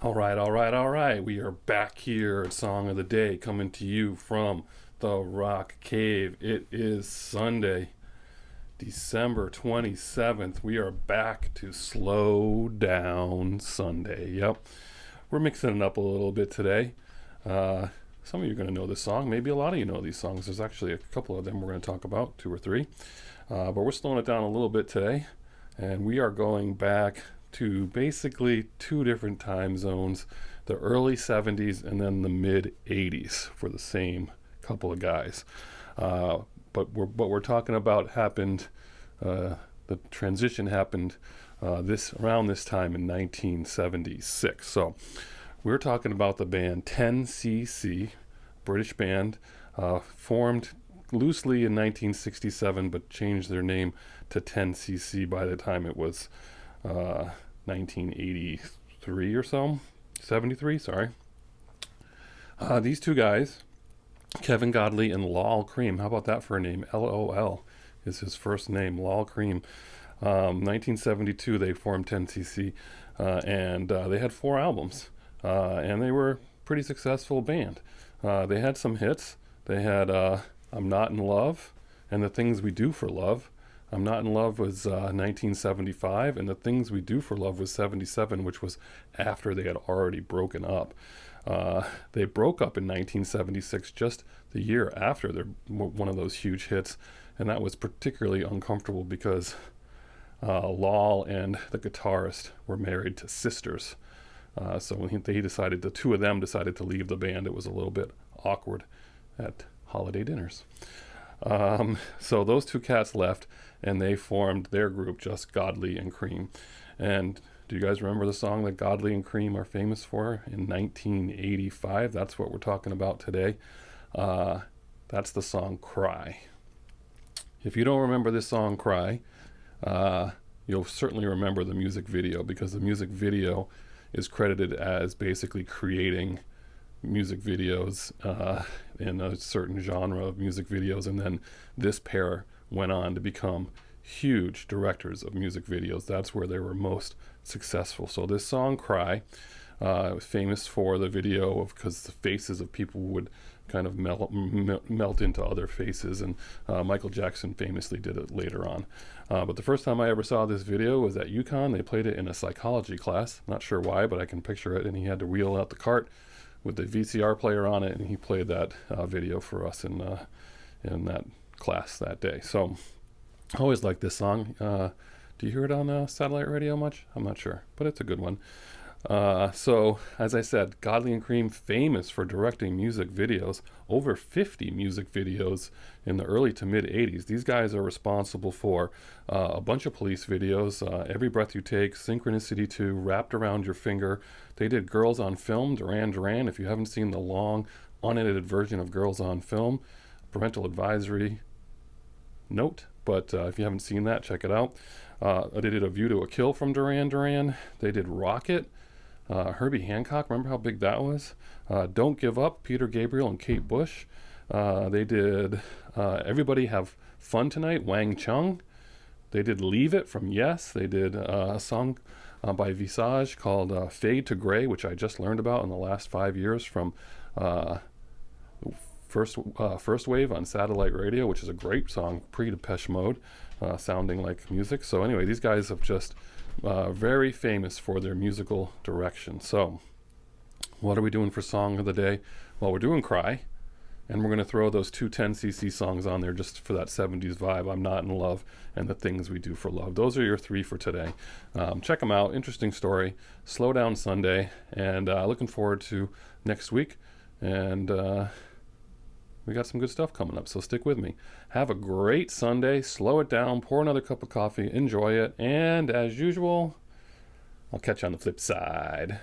All right. We are back here at Song of the Day, coming to you from the Rock Cave. It is Sunday, December 27th. We are back to Slowdown Sunday. Yep. We're mixing it up a little bit today. Some of you are going to know this song. Maybe a lot of you know these songs. There's actually a couple of them we're going to talk about, two or three. But we're slowing it down a little bit today. And we are going back to basically two different time zones, the early 70s and then the mid 80s for the same couple of guys. But what we're talking about happened, the transition happened around this time in 1976. So we're talking about the band 10cc, British band, formed loosely in 1967 but changed their name to 10cc by the time it was 1983 or so, 73, sorry. These two guys, Kevin Godley and Lol Creme, how about that for a name? LOL is his first name, Lol Creme. 1972 they formed 10cc, and they had 4 albums, and they were a pretty successful band. They had some hits. They had I'm Not in Love and The Things We Do for Love. I'm Not in Love was 1975, and The Things We Do for Love was 77, which was after they had already broken up. They broke up in 1976, just the year after one of those huge hits, and that was particularly uncomfortable because Lol and the guitarist were married to sisters. So when the two of them decided to leave the band, it was a little bit awkward at holiday dinners. So those two cats left, and they formed their group, just Godley and Creme. And do you guys remember the song that Godley and Creme are famous for in 1985? That's what we're talking about today. That's the song Cry. If you don't remember this song Cry, you'll certainly remember the music video, because the music video is credited as basically creating music videos in a certain genre of music videos, and then this pair went on to become huge directors of music videos. That's where they were most successful. So this song Cry was famous for the video because the faces of people would kind of melt into other faces, and Michael Jackson famously did it later on. But the first time I ever saw this video was at UConn. They played it in a psychology class. Not sure why, but I can picture it. And he had to wheel out the cart with the VCR player on it, and he played that video for us in that class that day. So I always like this song. Do you hear it on satellite radio much? I'm not sure, but it's a good one. So as I said, Godley and Creme, famous for directing music videos, over 50 music videos in the early to mid 80s. These guys are responsible for a bunch of police videos, Every Breath You Take, Synchronicity 2, Wrapped Around Your Finger. They did Girls on Film, Duran Duran. If you haven't seen the long unedited version of Girls on Film, parental advisory note, but if you haven't seen that, check it out. They did A View to a Kill from Duran Duran. They did Rocket, Herbie Hancock, remember how big that was? Don't Give Up, Peter Gabriel and Kate Bush. They did Everybody Have Fun Tonight, Wang Chung. They did Leave It from Yes. They did a song by Visage called Fade to Gray, which I just learned about in the last 5 years from First Wave on satellite radio, which is a great song, pre-Depeche Mode, sounding like music. So anyway, these guys have just very famous for their musical direction. So what are we doing for Song of the Day? Well, we're doing Cry, and we're going to throw those two 10cc songs on there just for that 70s vibe, I'm Not in Love and The Things We Do for Love. Those are your 3 for today. Check them out. Interesting story. Slowdown Sunday, and looking forward to next week. And we got some good stuff coming up, so stick with me. Have a great Sunday. Slow it down. Pour another cup of coffee. Enjoy it. And as usual, I'll catch you on the flip side.